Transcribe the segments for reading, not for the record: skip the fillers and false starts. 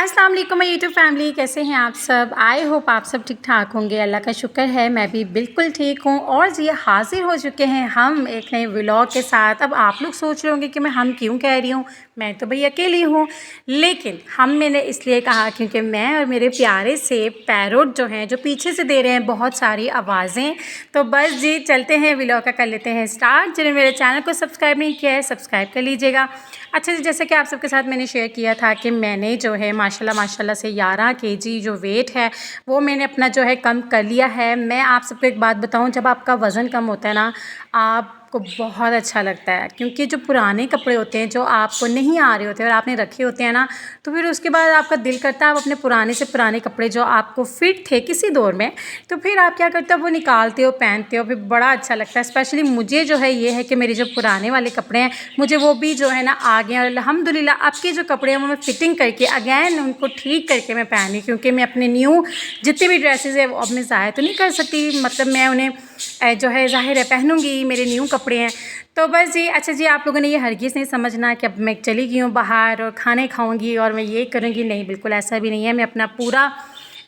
अस्सलाम वालेकुम my YouTube family, कैसे हैं आप सब। आई होप आप सब ठीक ठाक होंगे। अल्लाह का शुक्र है मैं भी बिल्कुल ठीक हूँ। और जी हाजिर हो चुके हैं हम एक नए व्लॉग के साथ। अब आप लोग सोच रहे होंगे कि मैं हम क्यों कह रही हूँ, मैं तो भाई अकेली हूँ। लेकिन मैंने इसलिए कहा क्योंकि मैं और मेरे प्यारे से पैरोट जो हैं जो पीछे से दे रहे हैं बहुत सारी आवाज़ें। तो बस जी चलते हैं व्लॉग का, कर लेते हैं स्टार्ट। जिन्होंने मेरे चैनल को सब्सक्राइब नहीं किया है सब्सक्राइब कर लीजिएगा। अच्छा जी, जैसे कि आप सबके साथ मैंने शेयर किया था कि मैंने जो है माशाल्लाह से 11 केजी जो वेट है वो मैंने अपना जो है कम कर लिया है। मैं आप सबको एक बात बताऊं, जब आपका वज़न कम होता है ना आपको बहुत अच्छा लगता है, क्योंकि जो पुराने कपड़े होते हैं जो आपको नहीं आ रहे होते और आपने रखे होते हैं ना, तो फिर उसके बाद आपका दिल करता है आप अपने पुराने से पुराने कपड़े जो आपको फिट थे किसी दौर में, तो फिर आप क्या करते हो वो निकालते हो पहनते हो, फिर बड़ा अच्छा लगता है। स्पेशली मुझे जो है ये है कि मेरे जो पुराने वाले कपड़े हैं मुझे वो भी जो है ना आ गए, और अल्हम्दुलिल्लाह अब के जो कपड़े हैं वो मैं फिटिंग करके अगैन उनको ठीक करके मैं पहनी, क्योंकि मैं अपने न्यू जितने भी ड्रेसेस है वो अब मैं ज़ाया तो नहीं कर सकती, मतलब मैं उन्हें जो है ज़ाहिर है पहनूंगी, मेरे न्यू कपड़े हैं। तो बस जी अच्छा जी, आप लोगों ने ये हरगिज़ नहीं समझना कि अब मैं चली गई हूँ बाहर और खाने खाऊंगी और मैं ये करूँगी, नहीं बिल्कुल ऐसा भी नहीं है। मैं अपना पूरा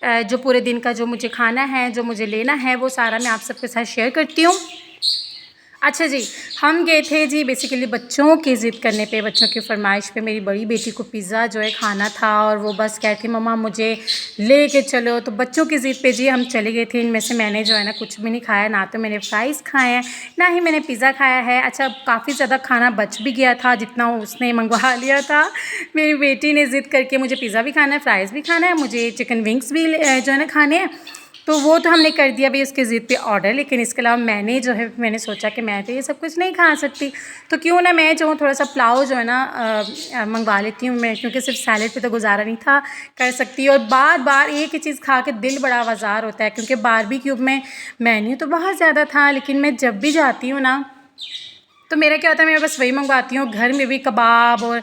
जो पूरे दिन का जो मुझे खाना है जो मुझे लेना है वो सारा मैं आप सबके साथ शेयर करती हूँ। अच्छा जी, हम गए थे जी बेसिकली बच्चों की ज़िद करने पे, बच्चों की फरमाइश पे। मेरी बड़ी बेटी को पिज़्ज़ा जो है खाना था और वो बस कहती मम्मा मुझे ले के चलो, तो बच्चों की ज़िद पे जी हम चले गए थे। इनमें से मैंने जो है ना कुछ भी नहीं खाया, ना तो मैंने फ़्राइज़ खाए हैं ना ही मैंने पिज़्ज़ा खाया है। अच्छा, काफ़ी ज़्यादा खाना बच भी गया था जितना उसने मंगवा लिया था। मेरी बेटी ने ज़िद करके मुझे पिज़्ज़ा भी खाना है, फ़्राइज़ भी खाना है, मुझे चिकन विंग्स भी जो है ना खाने हैं, तो वो तो हमने कर दिया भाई उसके ज़िद पे ऑर्डर। लेकिन इसके अलावा मैंने जो है मैंने सोचा कि मैं तो ये सब कुछ नहीं खा सकती, तो क्यों ना मैं जो हूँ थोड़ा सा पुलाव जो है ना मंगवा लेती हूँ मैं, क्योंकि सिर्फ सैलेड पे तो गुजारा नहीं था कर सकती। और बार बार एक ही चीज़ खा के दिल बड़ा आवाज़ार होता है, क्योंकि बारबेक्यू में मेन्यू तो बहुत ज़्यादा था, लेकिन मैं जब भी जाती हूँ ना तो मेरा क्या होता है मैं बस वही मंगवाती हूँ। घर में भी कबाब और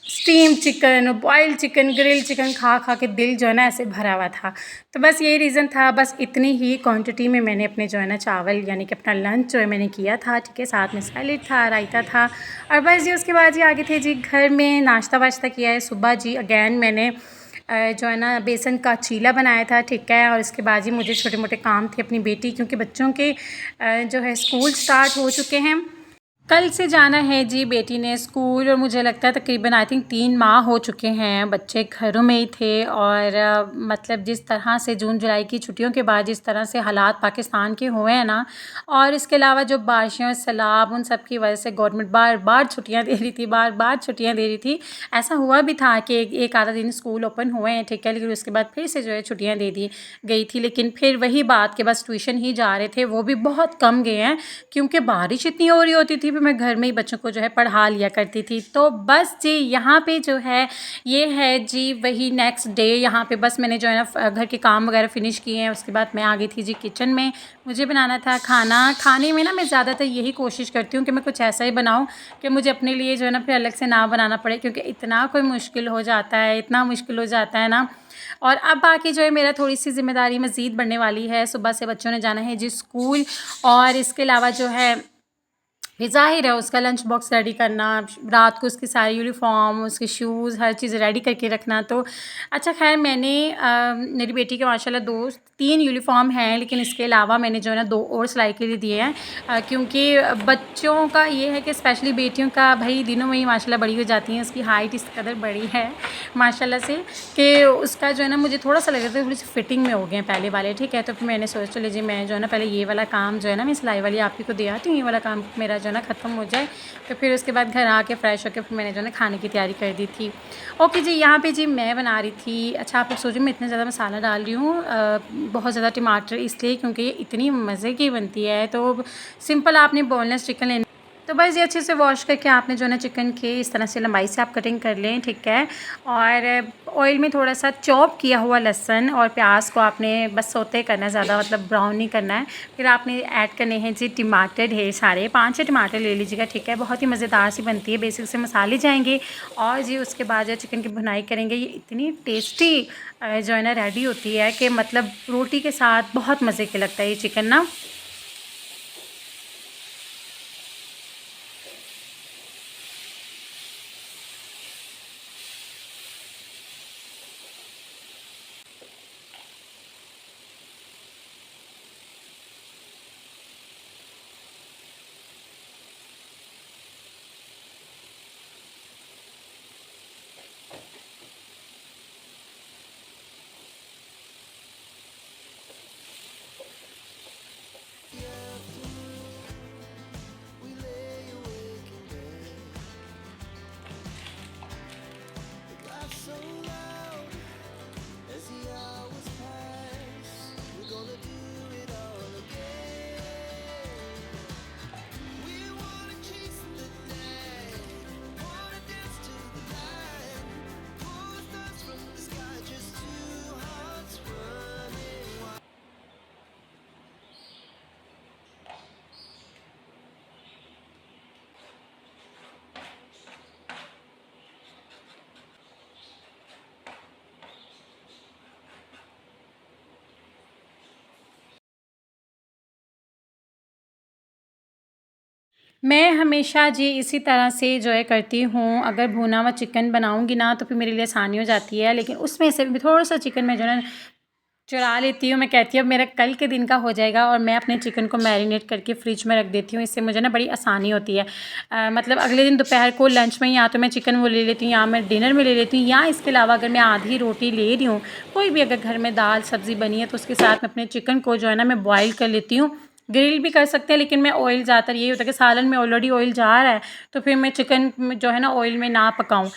steam chicken, boiled chicken, grill chicken खा खा के दिल जो है ना ऐसे भरा हुआ था। तो बस यही रीज़न था, बस इतनी ही क्वांटिटी में मैंने अपने जो है ना चावल यानी कि अपना लंच जो है मैंने किया था, ठीक है। साथ में सैलेड था, रायता था, और बस जी उसके बाद जी आगे थे जी घर में नाश्ता वाश्ता किया है सुबह जी। अगैन मैंने जो है ना बेसन का चीला बनाया था, ठीक है। और इसके बाद जी मुझे छोटे मोटे काम थे अपनी बेटी, क्योंकि बच्चों के जो है स्कूल स्टार्ट हो चुके हैं, कल से जाना है जी बेटी ने स्कूल। और मुझे लगता है तकरीबन आई थिंक 3 माह हो चुके हैं बच्चे घरों में ही थे। और मतलब जिस तरह से जून जुलाई की छुट्टियों के बाद जिस तरह से हालात पाकिस्तान के हुए हैं ना, और इसके अलावा जो बारिशें और सैलाब उन सब की वजह से गवर्नमेंट बार बार छुट्टियां दे रही थी, बार बार छुट्टियां दे रही थी। ऐसा हुआ भी था कि एक आधा दिन स्कूल ओपन हुए हैं, ठीक है, लेकिन उसके बाद फिर से जो है छुट्टियाँ दे दी गई थी। लेकिन फिर वही बात कि बस ट्यूशन ही जा रहे थे, वो भी बहुत कम गए हैं क्योंकि बारिश इतनी हो रही होती थी। फिर मैं घर में ही बच्चों को जो है पढ़ा लिया करती थी। तो बस जी यहाँ पे जो है ये है जी वही नेक्स्ट डे। यहाँ पे बस मैंने जो है ना घर के काम वगैरह फिनिश किए हैं, उसके बाद मैं आ गई थी जी किचन में। मुझे बनाना था खाना। खाने में ना मैं ज़्यादातर यही कोशिश करती हूँ कि मैं कुछ ऐसा ही बनाऊँ कि मुझे अपने लिए जो है ना फिर अलग से ना बनाना पड़े, क्योंकि इतना कोई मुश्किल हो जाता है, इतना मुश्किल हो जाता है ना। और अब बाकी जो है मेरा थोड़ी सी ज़िम्मेदारी मज़ीद बढ़ने वाली है। सुबह से बच्चों ने जाना है जी स्कूल, और इसके अलावा जो है फिर ज़ाहिर है उसका लंच बॉक्स रेडी करना, रात को उसकी सारी यूनिफ़ॉर्म, उसके शूज़, हर चीज़ रेडी करके रखना। तो अच्छा खैर मैंने मेरी बेटी के माशाल्लाह 2-3 यूनिफ़ॉर्म हैं, लेकिन इसके अलावा मैंने जो है ना 2 और सिलाई के लिए दिए हैं, क्योंकि बच्चों का ये है कि स्पेशली बेटियों का भाई दिनों में ही माशाल्लाह बड़ी हो जाती हैं। उसकी हाइट इस कदर बड़ी है माशाल्लाह से कि उसका जो है ना मुझे थोड़ा सा लग रहा था थोड़ी सी फिटिंग में हो गए हैं पहले वाले, ठीक है। तो फिर मैंने सोचा चलो जी मैं जो है ना पहले ये वाला काम जो है ना मैं सिलाई वाली आप ही को दे आती हूँ, ये वाला काम मेरा जो है ना ख़त्म हो जाए, तो फिर उसके बाद घर आके फ़्रेश होकर फिर मैंने जो है ना खाने की तैयारी कर दी थी। ओके जी, यहाँ पे जी मैं बना रही थी। अच्छा आप लोग सोचो मैं इतना ज़्यादा मसाला डाल रही हूँ, बहुत ज़्यादा टमाटर, इसलिए क्योंकि ये इतनी मज़े की बनती है। तो सिंपल आपने बोनलेस चिकन लेना, तो बस ये अच्छे से वॉश करके आपने जो है ना चिकन के इस तरह से लंबाई से आप कटिंग कर लें, ठीक है। और ऑयल में थोड़ा सा चॉप किया हुआ लहसुन और प्याज को आपने बस सोते करना है, ज़्यादा मतलब ब्राउन नहीं करना है। फिर आपने ऐड करने हैं जी टमाटर, ढेर सारे 5-6 टमाटर ले लीजिएगा, ठीक है। बहुत ही मज़ेदार सी बनती है, बेसिक से मसाले जाएंगे और जी उसके बाद जो चिकन की भुनाई करेंगे, ये इतनी टेस्टी जो है ना रेडी होती है कि मतलब रोटी के साथ बहुत मज़े के लगता है ये चिकन ना। मैं हमेशा जी इसी तरह से जो है करती हूँ, अगर भुना हुआ चिकन बनाऊँगी ना तो फिर मेरे लिए आसानी हो जाती है, लेकिन उसमें से भी थोड़ा-सा चिकन मैं जो है ना चुरा लेती हूँ। मैं कहती हूँ अब मेरा कल के दिन का हो जाएगा और मैं अपने चिकन को मैरिनेट करके फ्रिज में रख देती हूँ। इससे मुझे ना बड़ी आसानी होती है। मतलब अगले दिन दोपहर को लंच में या तो मैं चिकन वो ले लेती हूँ या मैं डिनर में ले लेती हूँ, या इसके अलावा अगर मैं आधी रोटी ले रही हूँ, कोई भी अगर घर में दाल सब्ज़ी बनी है तो उसके साथ मैं अपने चिकन को जो है ना मैं बॉयल कर लेती हूँ। ग्रिल भी कर सकते हैं, लेकिन मैं ऑयल ज़्यादातर यही होता है कि सालन में ऑलरेडी ऑयल जा रहा है तो फिर मैं चिकन में जो है ना ऑयल में ना पकाऊँ।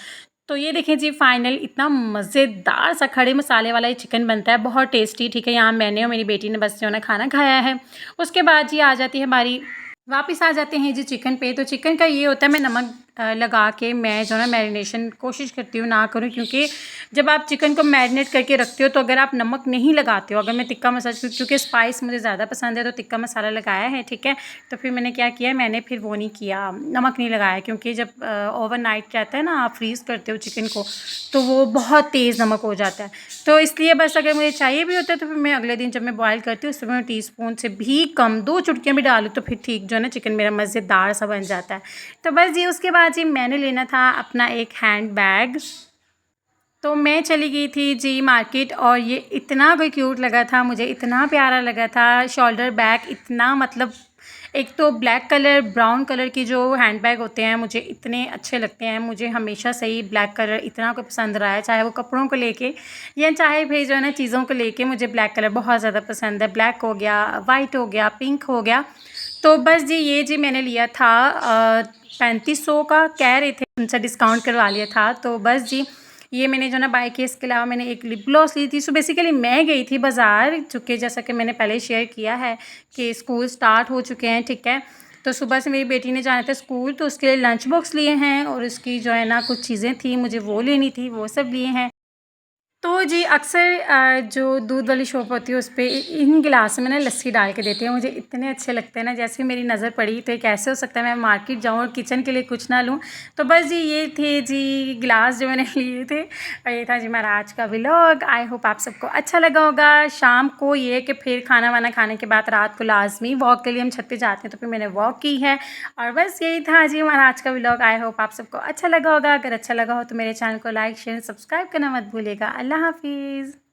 तो ये देखिए जी फाइनल इतना मज़ेदार सा खड़े मसाले वाला ये चिकन बनता है, बहुत टेस्टी। ठीक है, यहाँ मैंने और मेरी बेटी ने बस जो है ना खाना खाया है। उसके बाद जी आ जाती है हमारी, वापस आ जाते हैं जी चिकन पे। तो चिकन का ये होता है मैं नमक लगा के मैं जो है ना मैरिनेशन कोशिश करती हूँ ना करूँ, क्योंकि जब आप चिकन को मैरिनेट करके रखते हो तो अगर आप नमक नहीं लगाते हो, अगर मैं तिक्का मसाला क्योंकि स्पाइस मुझे ज़्यादा पसंद है तो तिक्का मसाला लगाया है, ठीक है। तो फिर मैंने क्या किया, मैंने फिर वो नहीं किया, नमक नहीं लगाया, क्योंकि जब ओवरनाइट रहता है ना आप फ्रीज़ करते हो चिकन को तो वो बहुत तेज़ नमक हो जाता है। तो इसलिए बस अगर मुझे चाहिए भी होता है तो फिर मैं अगले दिन जब मैं बॉयल करती हूँ उस समय मैं टीस्पून से भी कम 2 चुटकियाँ भी डालूँ तो फिर ठीक जो है ना चिकन मेरा मज़ेदार सा बन जाता है। तो बस जी उसके बाद जी मैंने लेना था अपना एक हैंड बैग। तो मैं चली गई थी जी मार्केट और ये इतना कोई क्यूट लगा था मुझे, इतना प्यारा लगा था। शोल्डर बैग इतना मतलब एक तो ब्लैक कलर ब्राउन कलर की जो हैंड बैग होते हैं मुझे इतने अच्छे लगते हैं। मुझे हमेशा से ही ब्लैक कलर इतना कोई पसंद रहा है, चाहे वो कपड़ों को लेके या चाहे भी जो है ना चीज़ों को लेके, मुझे ब्लैक कलर बहुत ज़्यादा पसंद है। ब्लैक हो गया, वाइट हो गया, पिंक हो गया। तो बस जी ये जी मैंने लिया था 3500 का कह रहे थे, उनसे डिस्काउंट करवा लिया था। तो बस जी ये मैंने जो ना बाय किया। इसके अलावा मैंने एक लिप ग्लॉस ली थी। सो बेसिकली मैं गई थी बाज़ार, चूँकि जैसा कि मैंने पहले शेयर किया है कि स्कूल स्टार्ट हो चुके हैं, ठीक है। तो सुबह से मेरी बेटी ने जाना था स्कूल तो उसके लिए लंच बॉक्स लिए हैं और उसकी जो है ना कुछ चीज़ें थी मुझे वो लेनी थी, वो सब लिए हैं। तो जी अक्सर जो दूध वाली शॉप होती है उस पे इन गिलास में ना लस्सी डाल के देते हैं। मुझे इतने अच्छे लगते हैं ना, जैसे ही मेरी नज़र पड़ी तो ये कैसे हो सकता है मैं मार्केट जाऊँ और किचन के लिए कुछ ना लूँ। तो बस जी ये थे जी गिलास जो मैंने लिए थे और ये था जी मेरा आज का व्लॉग। आई होप आप सबको अच्छा लगा होगा। शाम को ये कि फिर खाना वाना खाने के बाद रात को लाजमी वॉक के लिए हम छत पे जाते हैं, तो फिर मैंने वॉक की है। और बस यही था जी हमारा आज का व्लॉग। आई होप आप सबको अच्छा लगा होगा। अगर अच्छा लगा हो तो मेरे चैनल को लाइक शेयर सब्सक्राइब करना मत भूलिएगा। अल्लाह हाफिज़।